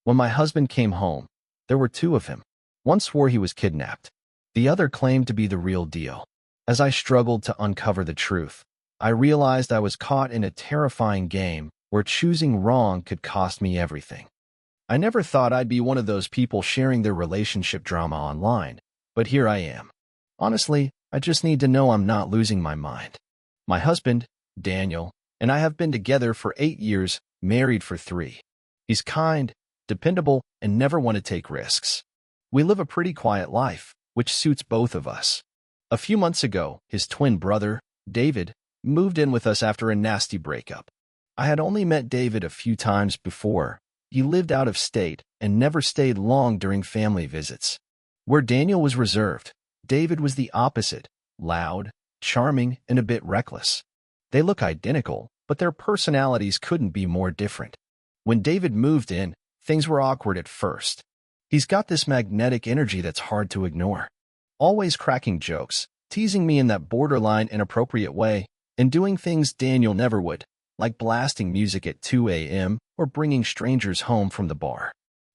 When my husband came home, there were two of him. One swore he was kidnapped. The other claimed to be the real deal. As I struggled to uncover the truth, I realized I was caught in a terrifying game where choosing wrong could cost me everything. I never thought I'd be one of those people sharing their relationship drama online, but here I am. Honestly, I just need to know I'm not losing my mind. My husband, Daniel, and I have been together for 8 years, married for 3. He's kind, dependable, and never want to take risks. We live a pretty quiet life, which suits both of us. A few months ago, his twin brother, David, moved in with us after a nasty breakup. I had only met David a few times before. He lived out of state and never stayed long during family visits. Where Daniel was reserved, David was the opposite, loud, charming, and a bit reckless. They look identical, but their personalities couldn't be more different. When David moved in, things were awkward at first. He's got this magnetic energy that's hard to ignore. Always cracking jokes, teasing me in that borderline inappropriate way, and doing things Daniel never would, like blasting music at 2 a.m. or bringing strangers home from the bar.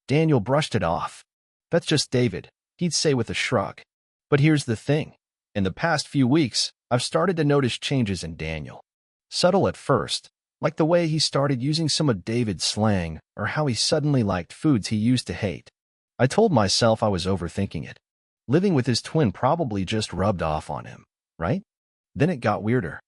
Daniel brushed it off. "That's just David," he'd say with a shrug. But here's the thing. In the past few weeks, I've started to notice changes in Daniel. Subtle at first, like the way he started using some of David's slang or how he suddenly liked foods he used to hate. I told myself I was overthinking it. Living with his twin probably just rubbed off on him, right? Then it got weirder.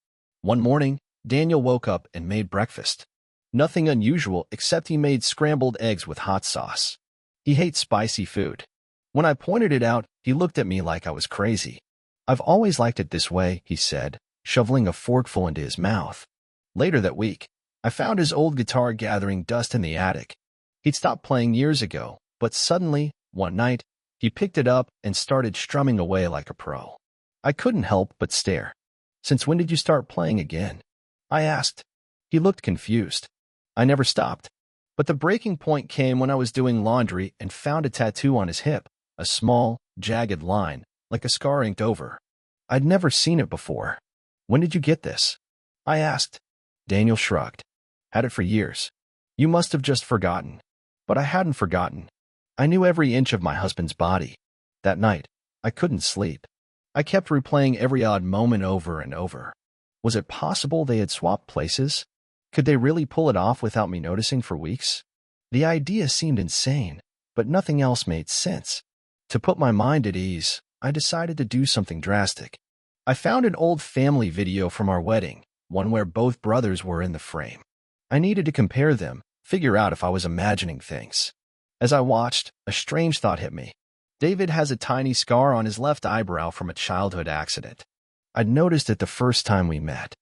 One morning, Daniel woke up and made breakfast. Nothing unusual except he made scrambled eggs with hot sauce. He hates spicy food. When I pointed it out, he looked at me like I was crazy. "I've always liked it this way," he said, shoveling a forkful into his mouth. Later that week, I found his old guitar gathering dust in the attic. He'd stopped playing years ago, but suddenly, one night, he picked it up and started strumming away like a pro. I couldn't help but stare. "Since when did you start playing again?" I asked. He looked confused. I never stopped. But the breaking point came when I was doing laundry and found a tattoo on his hip, a small, jagged line, like a scar inked over. I'd never seen it before. "When did you get this?" I asked. Daniel shrugged. "Had it for years. You must have just forgotten." But I hadn't forgotten. I knew every inch of my husband's body. That night, I couldn't sleep. I kept replaying every odd moment over and over. Was it possible they had swapped places? Could they really pull it off without me noticing for weeks? The idea seemed insane, but nothing else made sense. To put my mind at ease, I decided to do something drastic. I found an old family video from our wedding, one where both brothers were in the frame. I needed to compare them, figure out if I was imagining things. As I watched, a strange thought hit me. David has a tiny scar on his left eyebrow from a childhood accident. I'd noticed it the first time we met.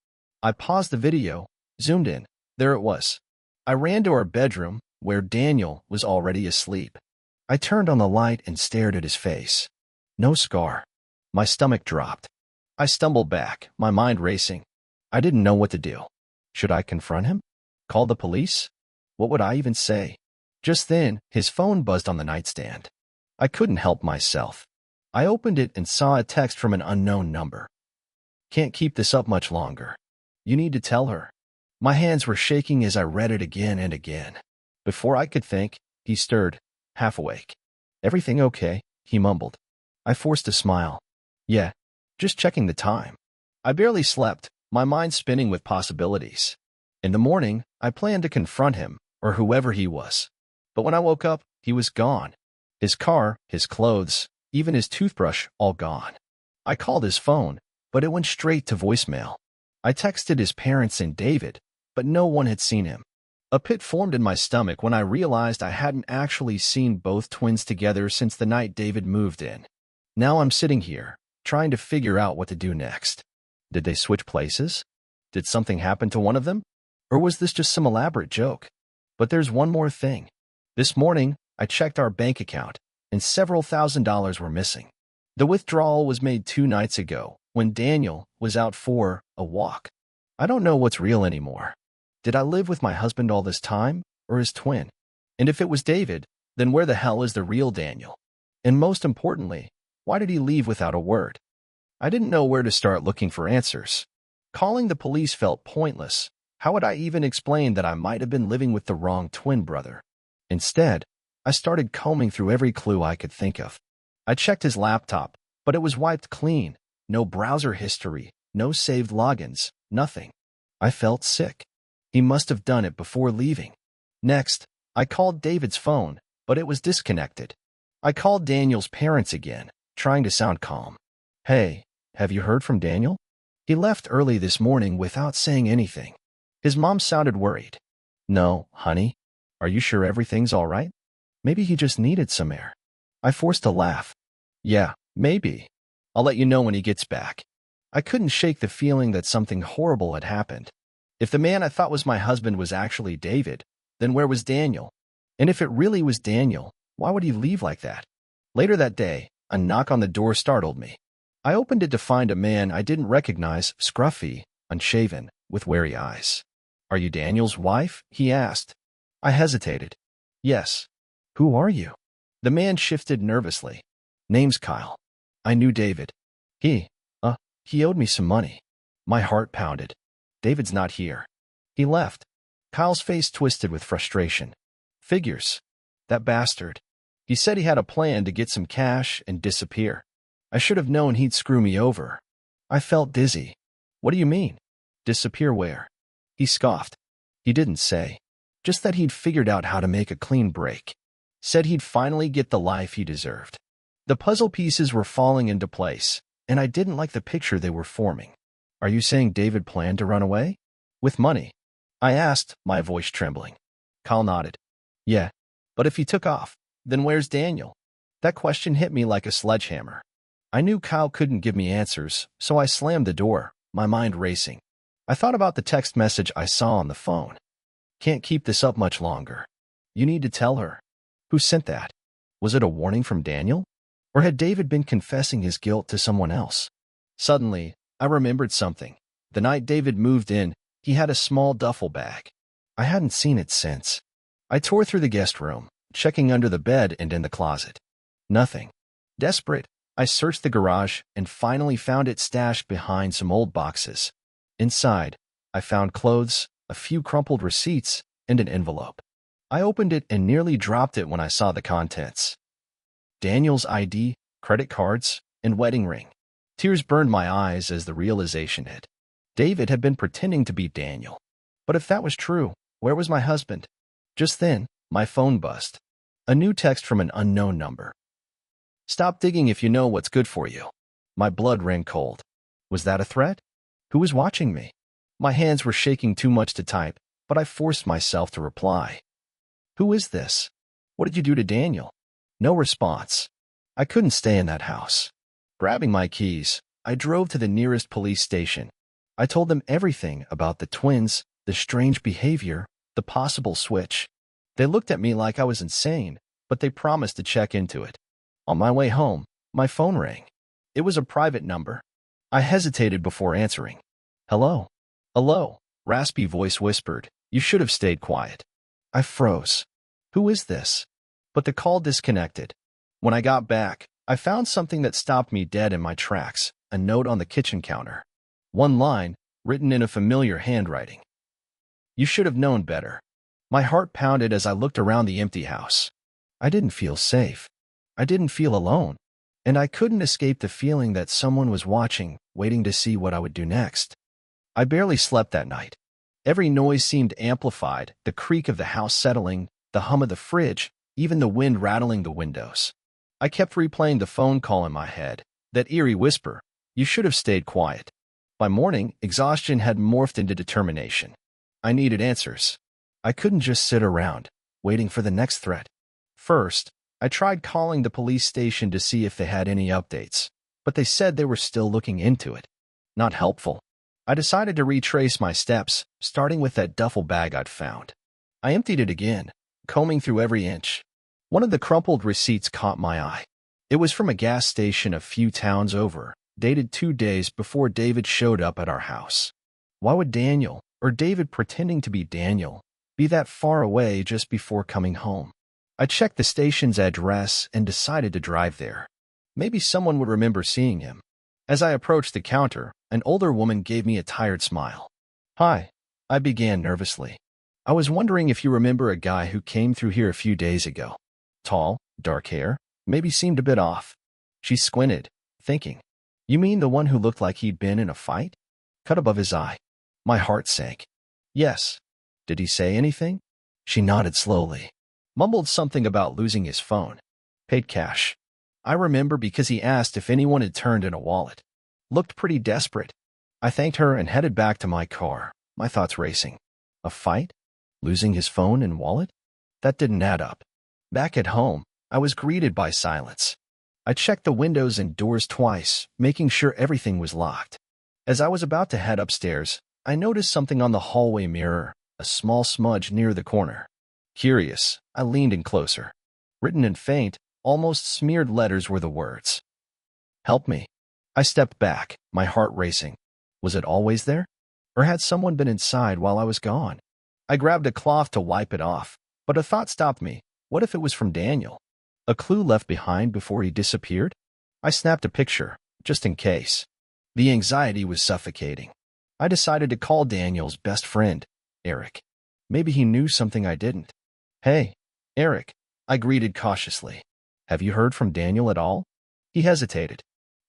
I paused the video, zoomed in. There it was. I ran to our bedroom, where Daniel was already asleep. I turned on the light and stared at his face. No scar. My stomach dropped. I stumbled back, my mind racing. I didn't know what to do. Should I confront him? Call the police? What would I even say? Just then, his phone buzzed on the nightstand. I couldn't help myself. I opened it and saw a text from an unknown number. "Can't keep this up much longer. You need to tell her." My hands were shaking as I read it again and again. Before I could think, he stirred, half awake. "Everything okay?" he mumbled. I forced a smile. "Yeah, just checking the time." I barely slept, my mind spinning with possibilities. In the morning, I planned to confront him, or whoever he was. But when I woke up, he was gone. His car, his clothes, even his toothbrush, all gone. I called his phone, but it went straight to voicemail. I texted his parents and David, but no one had seen him. A pit formed in my stomach when I realized I hadn't actually seen both twins together since the night David moved in. Now I'm sitting here, trying to figure out what to do next. Did they switch places? Did something happen to one of them? Or was this just some elaborate joke? But there's one more thing. This morning, I checked our bank account, and several $1,000s were missing. The withdrawal was made 2 nights ago, when Daniel was out for a walk. I don't know what's real anymore. Did I live with my husband all this time, or his twin? And if it was David, then where the hell is the real Daniel? And most importantly, why did he leave without a word? I didn't know where to start looking for answers. Calling the police felt pointless. How would I even explain that I might have been living with the wrong twin brother? Instead, I started combing through every clue I could think of. I checked his laptop, but it was wiped clean. No browser history, no saved logins, nothing. I felt sick. He must have done it before leaving. Next, I called David's phone, but it was disconnected. I called Daniel's parents again, trying to sound calm. Hey, have you heard from Daniel? He left early this morning without saying anything. His mom sounded worried. No, honey. Are you sure everything's all right? Maybe he just needed some air. I forced a laugh. Yeah, maybe. I'll let you know when he gets back. I couldn't shake the feeling that something horrible had happened. If the man I thought was my husband was actually David, then where was Daniel? And if it really was Daniel, why would he leave like that? Later that day, a knock on the door startled me. I opened it to find a man I didn't recognize, scruffy, unshaven, with wary eyes. Are you Daniel's wife? He asked. I hesitated. Yes. Who are you? The man shifted nervously. Name's Kyle. I knew David. He owed me some money. My heart pounded. David's not here. He left. Kyle's face twisted with frustration. Figures. That bastard. He said he had a plan to get some cash and disappear. I should have known he'd screw me over. I felt dizzy. What do you mean? Disappear where? He scoffed. He didn't say. Just that he'd figured out how to make a clean break. Said he'd finally get the life he deserved. The puzzle pieces were falling into place, and I didn't like the picture they were forming. Are you saying David planned to run away? With money? I asked, my voice trembling. Kyle nodded. Yeah, but if he took off, then where's Daniel? That question hit me like a sledgehammer. I knew Kyle couldn't give me answers, so I slammed the door, my mind racing. I thought about the text message I saw on the phone. Can't keep this up much longer. You need to tell her. Who sent that? Was it a warning from Daniel? Or had David been confessing his guilt to someone else? Suddenly, I remembered something. The night David moved in, he had a small duffel bag. I hadn't seen it since. I tore through the guest room, checking under the bed and in the closet. Nothing. Desperate, I searched the garage and finally found it stashed behind some old boxes. Inside, I found clothes, a few crumpled receipts, and an envelope. I opened it and nearly dropped it when I saw the contents. Daniel's ID, credit cards, and wedding ring. Tears burned my eyes as the realization hit. David had been pretending to be Daniel. But if that was true, where was my husband? Just then, my phone buzzed. A new text from an unknown number. Stop digging if you know what's good for you. My blood ran cold. Was that a threat? Who was watching me? My hands were shaking too much to type, but I forced myself to reply. Who is this? What did you do to Daniel? No response. I couldn't stay in that house. Grabbing my keys, I drove to the nearest police station. I told them everything about the twins, the strange behavior, the possible switch. They looked at me like I was insane, but they promised to check into it. On my way home, my phone rang. It was a private number. I hesitated before answering. Hello? Hello? Raspy voice whispered. You should have stayed quiet. I froze. Who is this? But the call disconnected. When I got back, I found something that stopped me dead in my tracks, a note on the kitchen counter. One line, written in a familiar handwriting. You should have known better. My heart pounded as I looked around the empty house. I didn't feel safe. I didn't feel alone. And I couldn't escape the feeling that someone was watching, waiting to see what I would do next. I barely slept that night. Every noise seemed amplified, the creak of the house settling, the hum of the fridge, even the wind rattling the windows. I kept replaying the phone call in my head, that eerie whisper, you should have stayed quiet. By morning, exhaustion had morphed into determination. I needed answers. I couldn't just sit around, waiting for the next threat. First, I tried calling the police station to see if they had any updates, but they said they were still looking into it. Not helpful. I decided to retrace my steps, starting with that duffel bag I'd found. I emptied it again, combing through every inch. One of the crumpled receipts caught my eye. It was from a gas station a few towns over, dated 2 days before David showed up at our house. Why would Daniel, or David pretending to be Daniel, be that far away just before coming home? I checked the station's address and decided to drive there. Maybe someone would remember seeing him. As I approached the counter, an older woman gave me a tired smile. Hi, I began nervously. I was wondering if you remember a guy who came through here a few days ago. tall, dark hair, maybe seemed a bit off. She squinted, thinking, "You mean the one who looked like he'd been in a fight?" Cut above his eye. My heart sank. "Yes." "Did he say anything?" She nodded slowly. Mumbled something about losing his phone. "Paid cash." I remember because he asked if anyone had turned in a wallet. Looked pretty desperate. I thanked her and headed back to my car, my thoughts racing. A fight? Losing his phone and wallet? That didn't add up. Back at home, I was greeted by silence. I checked the windows and doors twice, making sure everything was locked. As I was about to head upstairs, I noticed something on the hallway mirror, a small smudge near the corner. Curious, I leaned in closer. Written in faint, almost smeared letters were the words, "Help me." I stepped back, my heart racing. Was it always there? Or had someone been inside while I was gone? I grabbed a cloth to wipe it off, but a thought stopped me. What if it was from Daniel? A clue left behind before he disappeared? I snapped a picture, just in case. The anxiety was suffocating. I decided to call Daniel's best friend, Eric. Maybe he knew something I didn't. "Hey, Eric," I greeted cautiously. "Have you heard from Daniel at all?" He hesitated.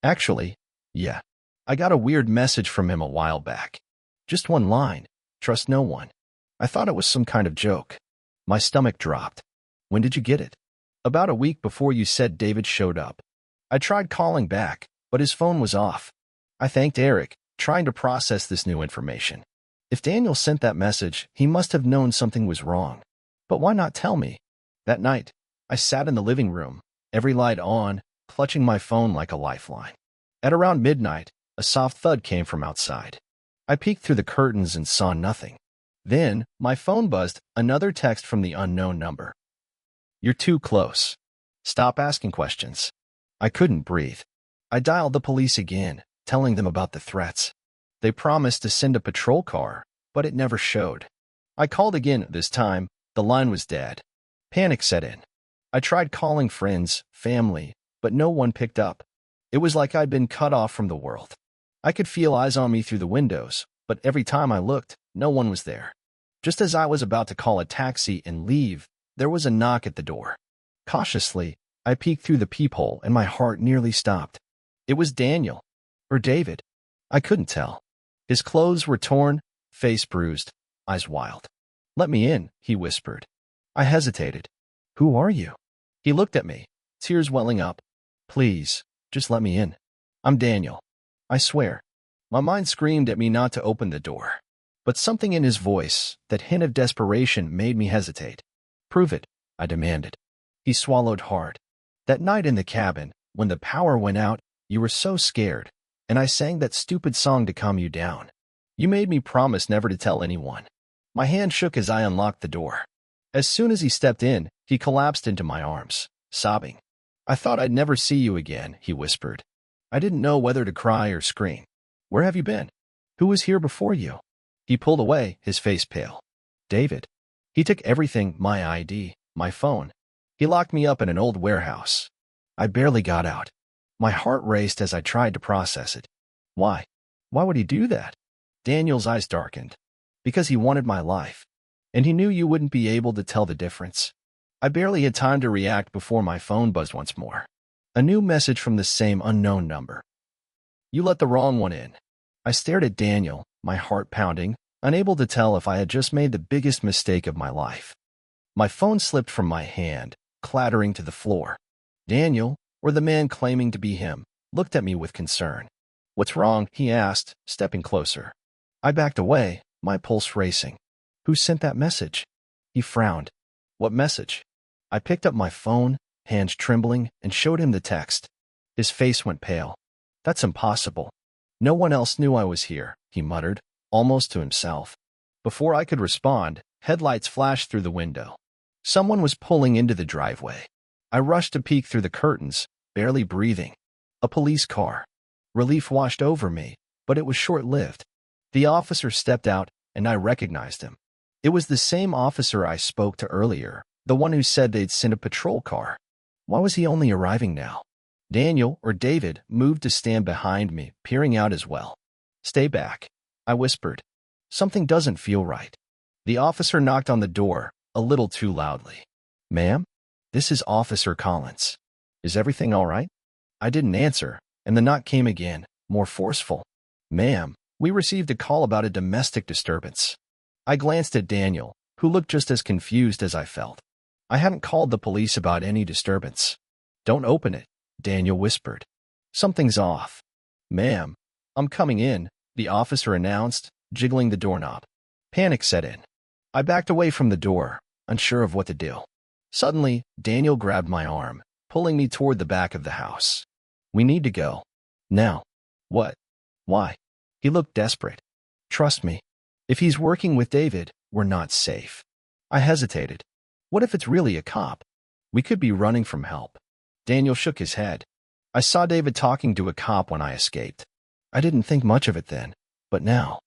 "Actually, yeah. I got a weird message from him a while back. Just one line, 'Trust no one.' I thought it was some kind of joke." My stomach dropped. "When did you get it?" "About a week before you said David showed up." I tried calling back, but his phone was off. I thanked Eric, trying to process this new information. If Daniel sent that message, he must have known something was wrong. But why not tell me? That night, I sat in the living room, every light on, clutching my phone like a lifeline. At around midnight, a soft thud came from outside. I peeked through the curtains and saw nothing. Then, my phone buzzed, another text from the unknown number. "You're too close. Stop asking questions." I couldn't breathe. I dialed the police again, telling them about the threats. They promised to send a patrol car, but it never showed. I called again. This time, the line was dead. Panic set in. I tried calling friends, family, but no one picked up. It was like I'd been cut off from the world. I could feel eyes on me through the windows, but every time I looked, no one was there. Just as I was about to call a taxi and leave, there was a knock at the door. Cautiously, I peeked through the peephole and my heart nearly stopped. It was Daniel. Or David. I couldn't tell. His clothes were torn, face bruised, eyes wild. "Let me in," he whispered. I hesitated. "Who are you?" He looked at me, tears welling up. "Please, just let me in. I'm Daniel. I swear." My mind screamed at me not to open the door. But something in his voice, that hint of desperation, made me hesitate. "Prove it," I demanded. He swallowed hard. "That night in the cabin, when the power went out, you were so scared, and I sang that stupid song to calm you down. You made me promise never to tell anyone." My hand shook as I unlocked the door. As soon as he stepped in, he collapsed into my arms, sobbing. "I thought I'd never see you again," he whispered. I didn't know whether to cry or scream. "Where have you been? Who was here before you?" He pulled away, his face pale. "David. He took everything, my ID, my phone. He locked me up in an old warehouse. I barely got out." My heart raced as I tried to process it. Why? Why would he do that? Daniel's eyes darkened. "Because he wanted my life. And he knew you wouldn't be able to tell the difference." I barely had time to react before my phone buzzed once more. A new message from the same unknown number. "You let the wrong one in." I stared at Daniel, my heart pounding, unable to tell if I had just made the biggest mistake of my life. My phone slipped from my hand, clattering to the floor. Daniel, or the man claiming to be him, looked at me with concern. "What's wrong?" he asked, stepping closer. I backed away, my pulse racing. "Who sent that message?" He frowned. "What message?" I picked up my phone, hands trembling, and showed him the text. His face went pale. "That's impossible. No one else knew I was here," he muttered, almost to himself. Before I could respond, headlights flashed through the window. Someone was pulling into the driveway. I rushed to peek through the curtains, barely breathing. A police car. Relief washed over me, but it was short-lived. The officer stepped out, and I recognized him. It was the same officer I spoke to earlier, the one who said they'd send a patrol car. Why was he only arriving now? Daniel, or David, moved to stand behind me, peering out as well. "Stay back," I whispered. "Something doesn't feel right." The officer knocked on the door, a little too loudly. "Ma'am?" "This is Officer Collins. Is everything all right?" I didn't answer, and the knock came again, more forceful. "Ma'am, we received a call about a domestic disturbance." I glanced at Daniel, who looked just as confused as I felt. "I hadn't called the police about any disturbance." "Don't open it," Daniel whispered. "Something's off." "Ma'am, I'm coming in," the officer announced, jiggling the doorknob. Panic set in. I backed away from the door, unsure of what to do. Suddenly, Daniel grabbed my arm, pulling me toward the back of the house. "We need to go. Now." "What? Why?" He looked desperate. "Trust me. If he's working with David, we're not safe." I hesitated. "What if it's really a cop? We could be running from help." Daniel shook his head. "I saw David talking to a cop when I escaped. I didn't think much of it then, but now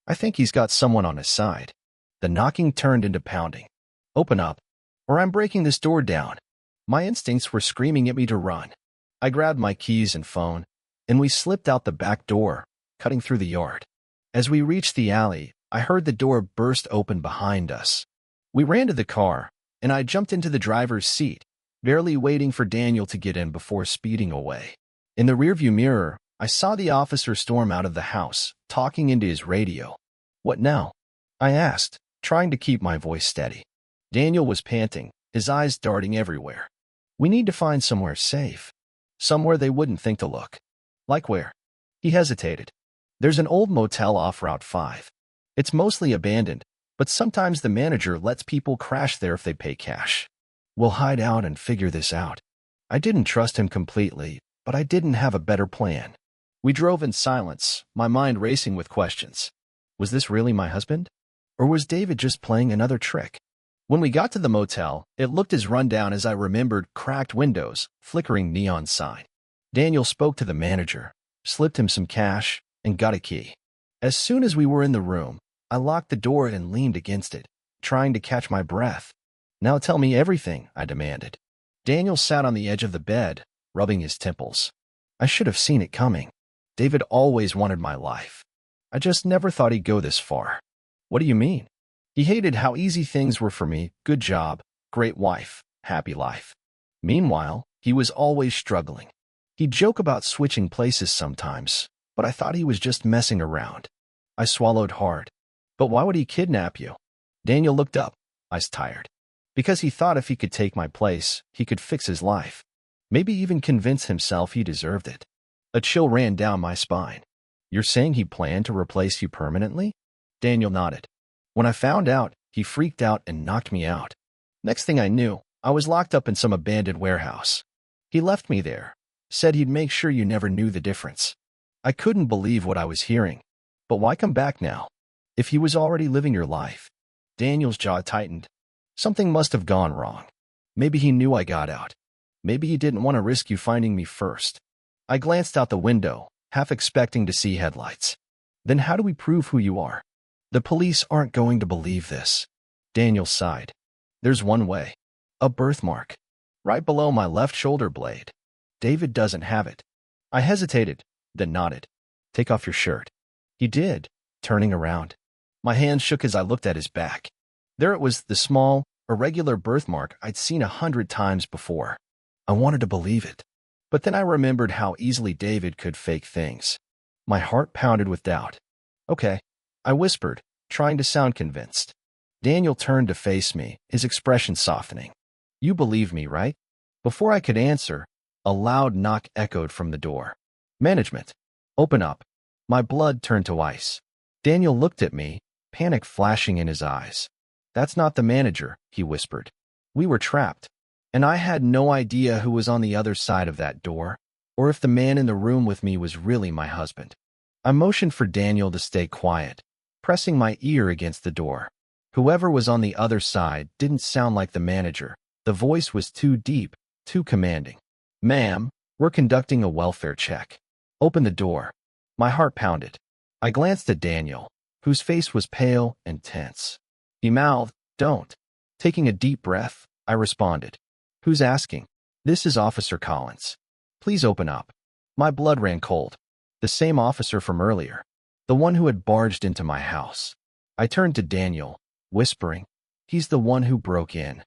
I think he's got someone on his side." The knocking turned into pounding. "Open up, or I'm breaking this door down." My instincts were screaming at me to run. I grabbed my keys and phone, and we slipped out the back door, cutting through the yard. As we reached the alley, I heard the door burst open behind us. We ran to the car, and I jumped into the driver's seat, barely waiting for Daniel to get in before speeding away. In the rearview mirror, I saw the officer storm out of the house, talking into his radio. "What now?" I asked, trying to keep my voice steady. Daniel was panting, his eyes darting everywhere. "We need to find somewhere safe. Somewhere they wouldn't think to look." "Like where?" He hesitated. "There's an old motel off Route 5. It's mostly abandoned, but sometimes the manager lets people crash there if they pay cash. We'll hide out and figure this out." I didn't trust him completely, but I didn't have a better plan. We drove in silence, my mind racing with questions. Was this really my husband? Or was David just playing another trick? When we got to the motel, it looked as run down as I remembered: cracked windows, flickering neon sign. Daniel spoke to the manager, slipped him some cash, and got a key. As soon as we were in the room, I locked the door and leaned against it, trying to catch my breath. "Now tell me everything," I demanded. Daniel sat on the edge of the bed, rubbing his temples. "I should have seen it coming. David always wanted my life. I just never thought he'd go this far." "What do you mean?" "He hated how easy things were for me: good job, great wife, happy life. Meanwhile, he was always struggling. He'd joke about switching places sometimes, but I thought he was just messing around." I swallowed hard. "But why would he kidnap you?" Daniel looked up, eyes tired. "Because he thought if he could take my place, he could fix his life. Maybe even convince himself he deserved it." A chill ran down my spine. "You're saying he planned to replace you permanently?" Daniel nodded. "When I found out, he freaked out and knocked me out. Next thing I knew, I was locked up in some abandoned warehouse. He left me there, said he'd make sure you never knew the difference." I couldn't believe what I was hearing. "But why come back now, if he was already living your life?" Daniel's jaw tightened. Something must have gone wrong. Maybe he knew I got out. Maybe he didn't want to risk you finding me first. I glanced out the window, half expecting to see headlights. "Then how do we prove who you are?" "The police aren't going to believe this." Daniel sighed. "There's one way. A birthmark. Right below my left shoulder blade. David doesn't have it." I hesitated, then nodded. "Take off your shirt." He did, turning around. My hand shook as I looked at his back. There it was, the small, irregular birthmark I'd seen 100 times before. I wanted to believe it. But then I remembered how easily David could fake things. My heart pounded with doubt. "Okay," I whispered, trying to sound convinced. Daniel turned to face me, his expression softening. "You believe me, right?" Before I could answer, a loud knock echoed from the door. "Management, open up." My blood turned to ice. Daniel looked at me, panic flashing in his eyes. "That's not the manager," he whispered. "We were trapped, and I had no idea who was on the other side of that door, or if the man in the room with me was really my husband." I motioned for Daniel to stay quiet, pressing my ear against the door. Whoever was on the other side didn't sound like the manager. The voice was too deep, too commanding. "Ma'am, we're conducting a welfare check. Open the door." My heart pounded. I glanced at Daniel, whose face was pale and tense. He mouthed, "Don't." Taking a deep breath, I responded, "Who's asking?" "This is Officer Collins. Please open up." My blood ran cold. The same officer from earlier. The one who had barged into my house. I turned to Daniel, whispering, "He's the one who broke in."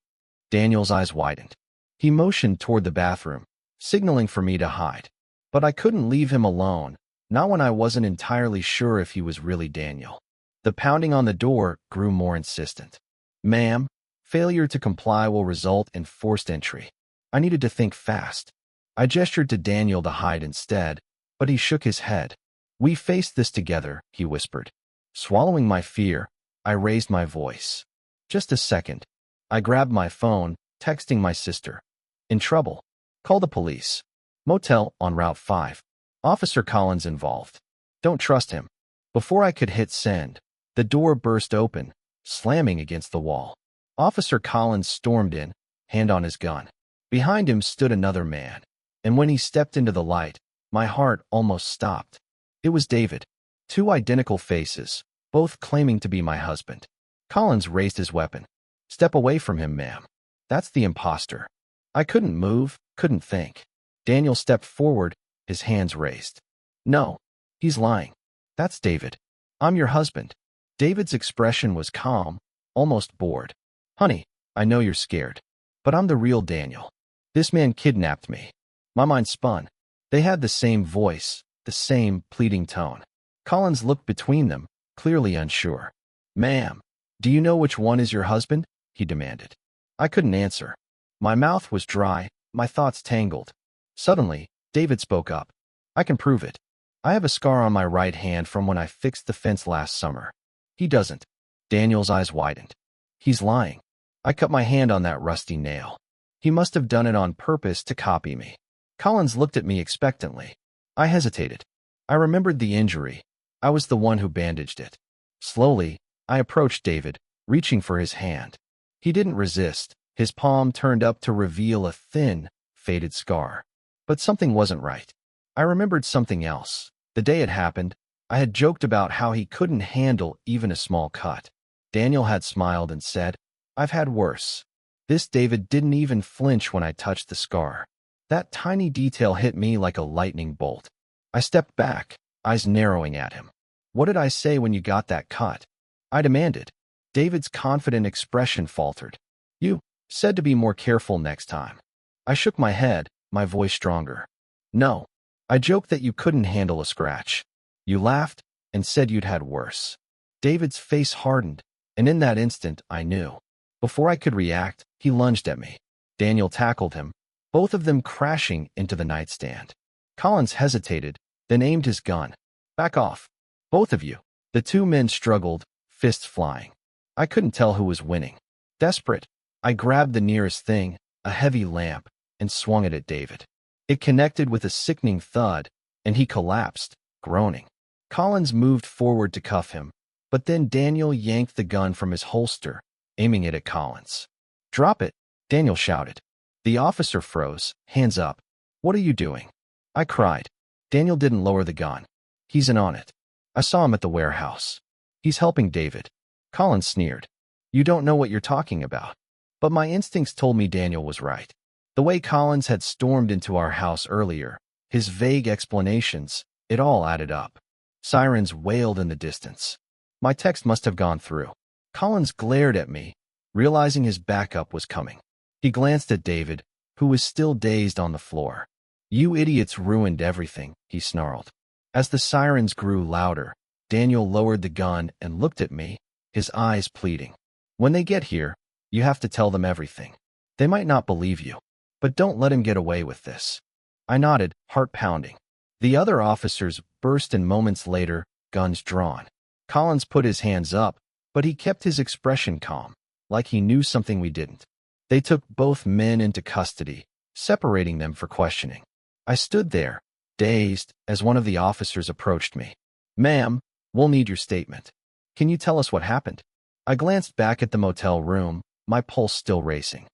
Daniel's eyes widened. He motioned toward the bathroom, signaling for me to hide. But I couldn't leave him alone, not when I wasn't entirely sure if he was really Daniel. The pounding on the door grew more insistent. Ma'am, failure to comply will result in forced entry. I needed to think fast. I gestured to Daniel to hide instead, but he shook his head. We faced this together, he whispered. Swallowing my fear, I raised my voice. Just a second. I grabbed my phone, texting my sister. In trouble. Call the police. Motel on Route 5. Officer Collins involved. Don't trust him. Before I could hit send, the door burst open, slamming against the wall. Officer Collins stormed in, hand on his gun. Behind him stood another man, and when he stepped into the light, my heart almost stopped. It was David. Two identical faces, both claiming to be my husband. Collins raised his weapon. Step away from him, ma'am. That's the imposter. I couldn't move, couldn't think. Daniel stepped forward, his hands raised. No, he's lying. That's David. I'm your husband. David's expression was calm, almost bored. Honey, I know you're scared, but I'm the real Daniel. This man kidnapped me. My mind spun. They had the same voice, the same pleading tone. Collins looked between them, clearly unsure. Ma'am, do you know which one is your husband? He demanded. I couldn't answer. My mouth was dry, my thoughts tangled. Suddenly, David spoke up. I can prove it. I have a scar on my right hand from when I fixed the fence last summer. He doesn't. Daniel's eyes widened. He's lying. I cut my hand on that rusty nail. He must have done it on purpose to copy me. Collins looked at me expectantly. I hesitated. I remembered the injury. I was the one who bandaged it. Slowly, I approached David, reaching for his hand. He didn't resist. His palm turned up to reveal a thin, faded scar. But something wasn't right. I remembered something else. The day it happened, I had joked about how he couldn't handle even a small cut. Daniel had smiled and said, I've had worse. This David didn't even flinch when I touched the scar. That tiny detail hit me like a lightning bolt. I stepped back, eyes narrowing at him. What did I say when you got that cut? I demanded. David's confident expression faltered. You said to be more careful next time. I shook my head, my voice stronger. No, I joked that you couldn't handle a scratch. You laughed and said you'd had worse. David's face hardened, and in that instant I knew. Before I could react, he lunged at me. Daniel tackled him, both of them crashing into the nightstand. Collins hesitated, then aimed his gun. Back off. Both of you. The two men struggled, fists flying. I couldn't tell who was winning. Desperate, I grabbed the nearest thing, a heavy lamp, and swung it at David. It connected with a sickening thud, and he collapsed, groaning. Collins moved forward to cuff him, but then Daniel yanked the gun from his holster, aiming it at Collins. Drop it, Daniel shouted. The officer froze, hands up. What are you doing? I cried. Daniel didn't lower the gun. He's in on it. I saw him at the warehouse. He's helping David. Collins sneered. You don't know what you're talking about. But my instincts told me Daniel was right. The way Collins had stormed into our house earlier, his vague explanations, it all added up. Sirens wailed in the distance. My text must have gone through. Collins glared at me, realizing his backup was coming. He glanced at David, who was still dazed on the floor. You idiots ruined everything, he snarled. As the sirens grew louder, Daniel lowered the gun and looked at me, his eyes pleading. When they get here, you have to tell them everything. They might not believe you, but don't let him get away with this. I nodded, heart pounding. The other officers burst in moments later, guns drawn. Collins put his hands up, but he kept his expression calm, like he knew something we didn't. They took both men into custody, separating them for questioning. I stood there, dazed, as one of the officers approached me. Ma'am, we'll need your statement. Can you tell us what happened? I glanced back at the motel room, my pulse still racing.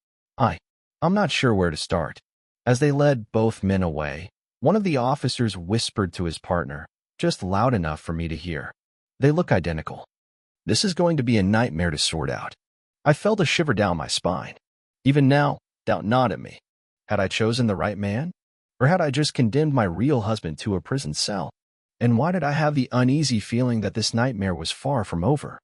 I'm not sure where to start. As they led both men away, one of the officers whispered to his partner, just loud enough for me to hear. They look identical. This is going to be a nightmare to sort out. I felt a shiver down my spine. Even now, doubt gnawed at me. Had I chosen the right man? Or had I just condemned my real husband to a prison cell? And why did I have the uneasy feeling that this nightmare was far from over?